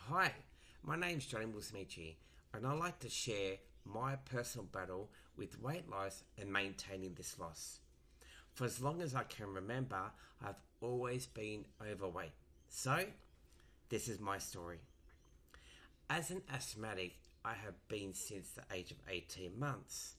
Hi, my name's Johnny.M and I'd like to share my personal battle with weight loss and maintaining this loss. For as long as I can remember, I've always been overweight. So, this is my story. As an asthmatic, I have been since the age of 18 months.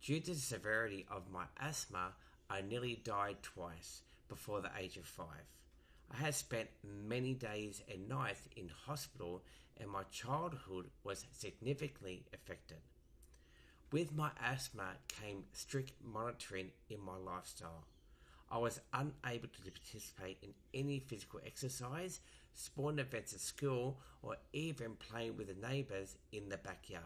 Due to the severity of my asthma, I nearly died twice before the age of 5. I had spent many days and nights in hospital and my childhood was significantly affected. With my asthma came strict monitoring in my lifestyle. I was unable to participate in any physical exercise, sporting events at school, or even playing with the neighbours in the backyard.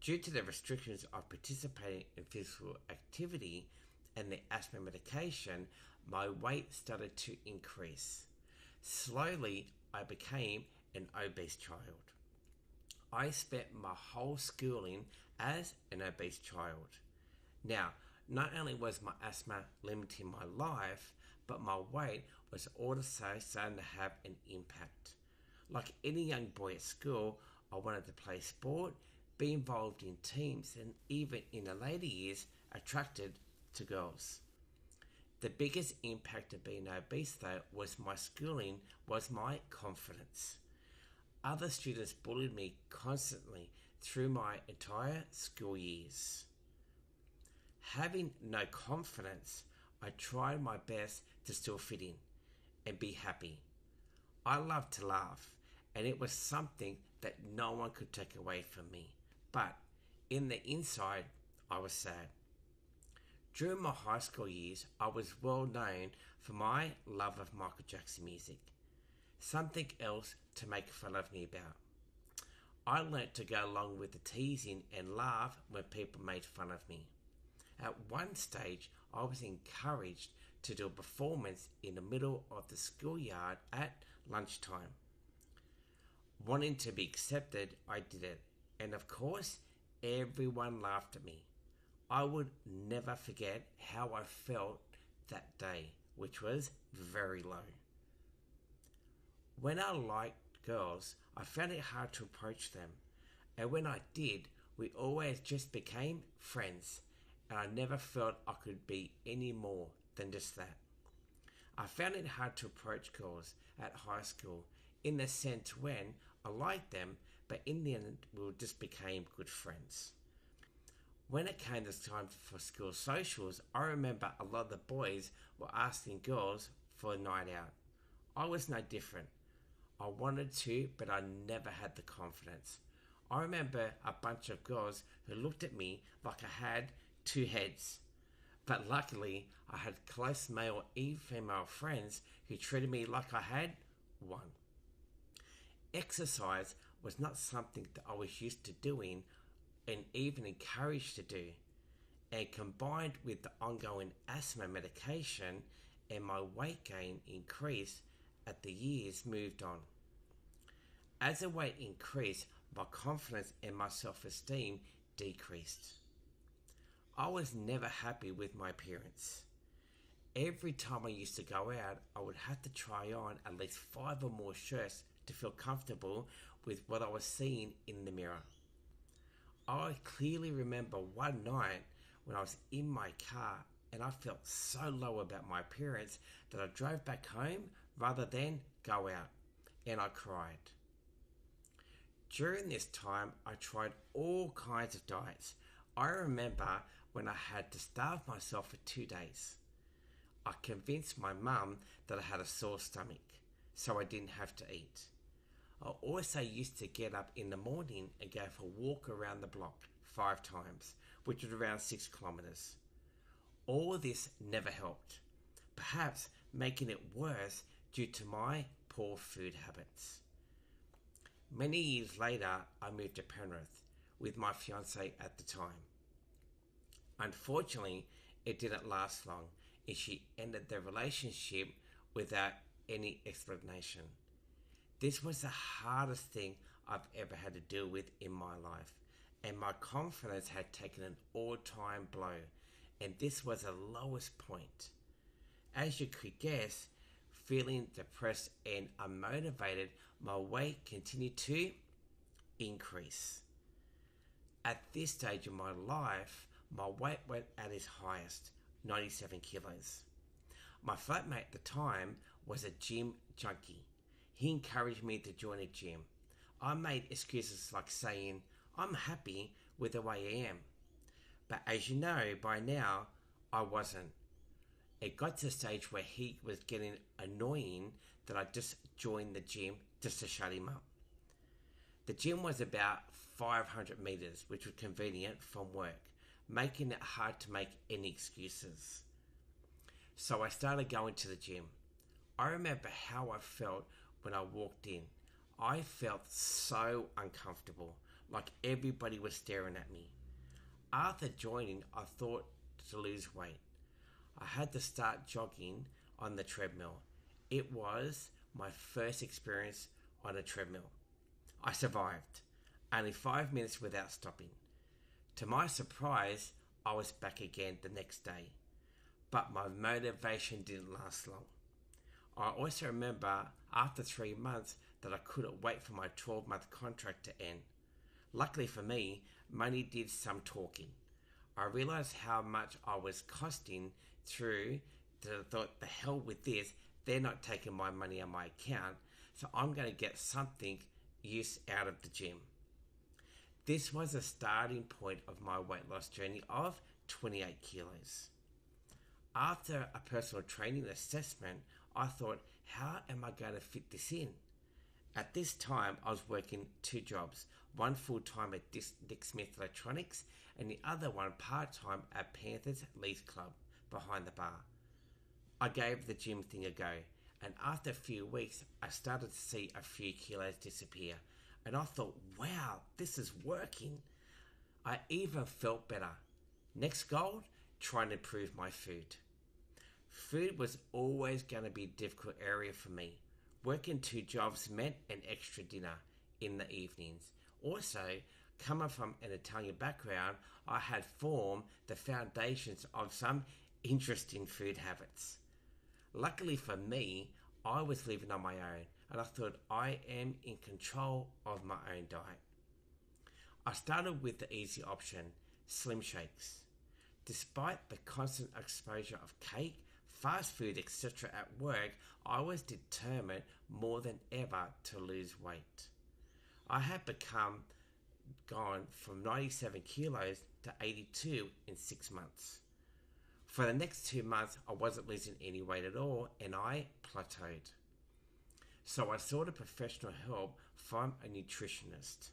Due to the restrictions of participating in physical activity and the asthma medication, my weight started to increase. Slowly, I became an obese child. I spent my whole schooling as an obese child. Now, not only was my asthma limiting my life, but my weight was also starting to have an impact. Like any young boy at school, I wanted to play sport, be involved in teams, and even in the later years, attracted to girls. The biggest impact of being obese though was my schooling, was my confidence. Other students bullied me constantly through my entire school years. Having no confidence, I tried my best to still fit in and be happy. I loved to laugh, and it was something that no one could take away from me. But in the inside, I was sad. During my high school years, I was well known for my love of Michael Jackson music. Something else to make fun of me about. I learnt to go along with the teasing and laugh when people made fun of me. At one stage, I was encouraged to do a performance in the middle of the schoolyard at lunchtime. Wanting to be accepted, I did it. And of course, everyone laughed at me. I would never forget how I felt that day, which was very low. When I liked girls, I found it hard to approach them. And when I did, we always just became friends. And I never felt I could be any more than just that. I found it hard to approach girls at high school in the sense when I liked them, but in the end we just became good friends. When it came to time for school socials, I remember a lot of the boys were asking girls for a night out. I was no different. I wanted to, but I never had the confidence. I remember a bunch of girls who looked at me like I had two heads. But luckily, I had close male and female friends who treated me like I had one. Exercise was not something that I was used to doing and even encouraged to do. And combined with the ongoing asthma medication and my weight gain increased as the years moved on. As the weight increased, my confidence and my self-esteem decreased. I was never happy with my appearance. Every time I used to go out, I would have to try on at least 5 or more shirts to feel comfortable with what I was seeing in the mirror. I clearly remember one night when I was in my car and I felt so low about my appearance that I drove back home rather than go out, and I cried. During this time, I tried all kinds of diets. I remember when I had to starve myself for 2 days. I convinced my mum that I had a sore stomach, so I didn't have to eat. I also used to get up in the morning and go for a walk around the block 5 times, which was around 6 kilometres. All of this never helped, perhaps making it worse due to my poor food habits. Many years later, I moved to Penrith with my fiancée at the time. Unfortunately, it didn't last long and she ended the relationship without any explanation. This was the hardest thing I've ever had to deal with in my life, and my confidence had taken an all-time blow, and this was the lowest point. As you could guess, feeling depressed and unmotivated, my weight continued to increase. At this stage of my life, my weight went at its highest, 97 kilos. My flatmate at the time was a gym junkie. He encouraged me to join a gym. I made excuses like saying, I'm happy with the way I am. But as you know by now, I wasn't. It got to the stage where he was getting annoying that I just joined the gym just to shut him up. The gym was about 500 meters, which was convenient from work, making it hard to make any excuses. So I started going to the gym. I remember how I felt when I walked in. I felt so uncomfortable, like everybody was staring at me. After joining, I thought to lose weight. I had to start jogging on the treadmill. It was my first experience on a treadmill. I survived, only 5 minutes without stopping. To my surprise, I was back again the next day, but my motivation didn't last long. I also remember after 3 months that I couldn't wait for my 12-month contract to end. Luckily for me, money did some talking. I realized how much I was costing through that I thought, the hell with this, they're not taking my money on my account, so I'm going to get something use out of the gym. This was a starting point of my weight loss journey of 28 kilos. After a personal training assessment, I thought, how am I going to fit this in? At this time, I was working 2 jobs, one full-time at Dick Smith Electronics and the other one part-time at Panthers Leaf Club behind the bar. I gave the gym thing a go, and after a few weeks, I started to see a few kilos disappear, and I thought, wow, this is working. I even felt better. Next goal, trying to improve my food. Food was always going to be a difficult area for me. Working 2 jobs meant an extra dinner in the evenings. Also, coming from an Italian background, I had formed the foundations of some interesting food habits. Luckily for me, I was living on my own, and I thought I am in control of my own diet. I started with the easy option, Slim Shakes. Despite the constant exposure of cake, fast food, etc. at work, I was determined more than ever to lose weight. I had gone from 97 kilos to 82 in 6 months. For the next 2 months, I wasn't losing any weight at all, and I plateaued. So I sought a professional help from a nutritionist.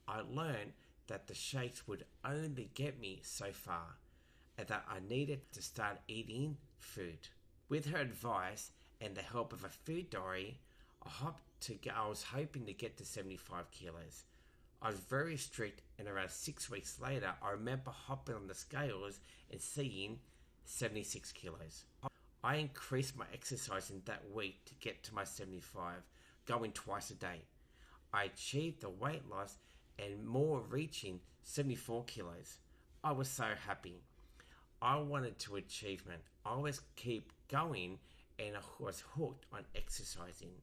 I learned that the shakes would only get me so far, and that I needed to start eating food. With her advice and the help of a food diary, I was hoping to get to 75 kilos. I was very strict, and around 6 weeks later, I remember hopping on the scales and seeing 76 kilos. I increased my exercising that week to get to my 75, going twice a day. I achieved the weight loss and more, reaching 74 kilos. I was so happy. I wanted to achievement. I always keep going, and I was hooked on exercising.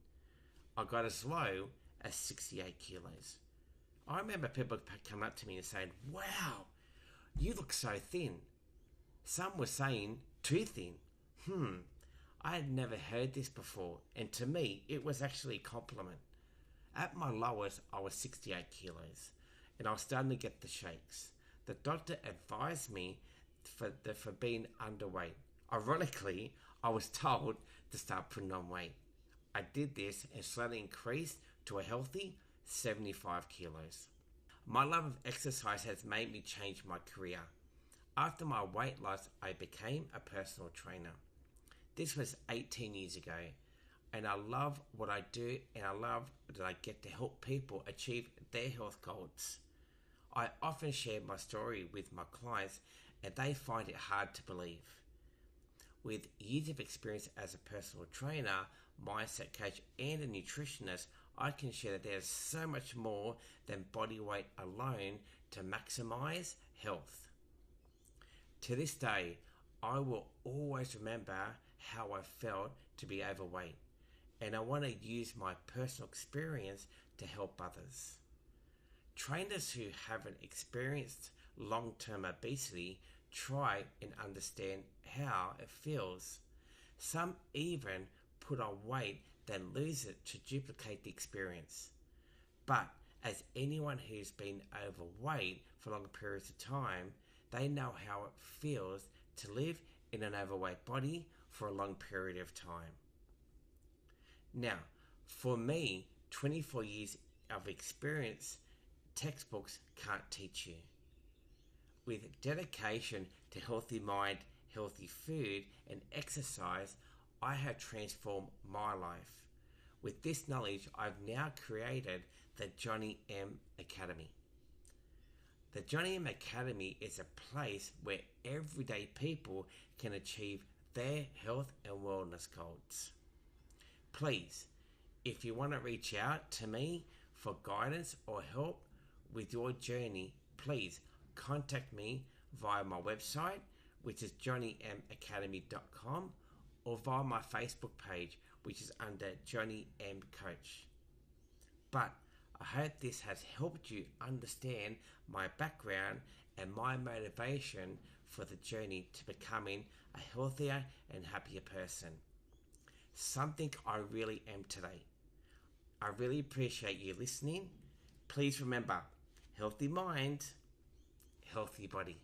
I got as low as 68 kilos. I remember people coming up to me and saying, wow, you look so thin. Some were saying, too thin. I had never heard this before, and to me, it was actually a compliment. At my lowest, I was 68 kilos, and I was starting to get the shakes. The doctor advised me for being underweight. Ironically, I was told to start putting on weight. I did this and slowly increased to a healthy 75 kilos. My love of exercise has made me change my career. After my weight loss, I became a personal trainer. This was 18 years ago, and I love what I do, and I love that I get to help people achieve their health goals. I often share my story with my clients, and they find it hard to believe. With years of experience as a personal trainer, mindset coach, and a nutritionist, I can share that there's so much more than body weight alone to maximize health. To this day, I will always remember how I felt to be overweight, and I want to use my personal experience to help others. Trainers who haven't experienced long-term obesity try and understand how it feels. Some even put on weight, then lose it to duplicate the experience. But as anyone who's been overweight for long periods of time, they know how it feels to live in an overweight body for a long period of time. Now, for me, 24 years of experience, textbooks can't teach you. With dedication to healthy mind, healthy food, and exercise, I have transformed my life. With this knowledge, I've now created the Johnny.M Academy. The Johnny.M Academy is a place where everyday people can achieve their health and wellness goals. Please, if you want to reach out to me for guidance or help with your journey, please contact me via my website, which is johnnyacademy.com, or via my Facebook page, which is under Johnny M Coach. But I hope this has helped you understand my background and my motivation for the journey to becoming a healthier and happier person. Something I really am today. I really appreciate you listening. Please remember, healthy mind, healthy body.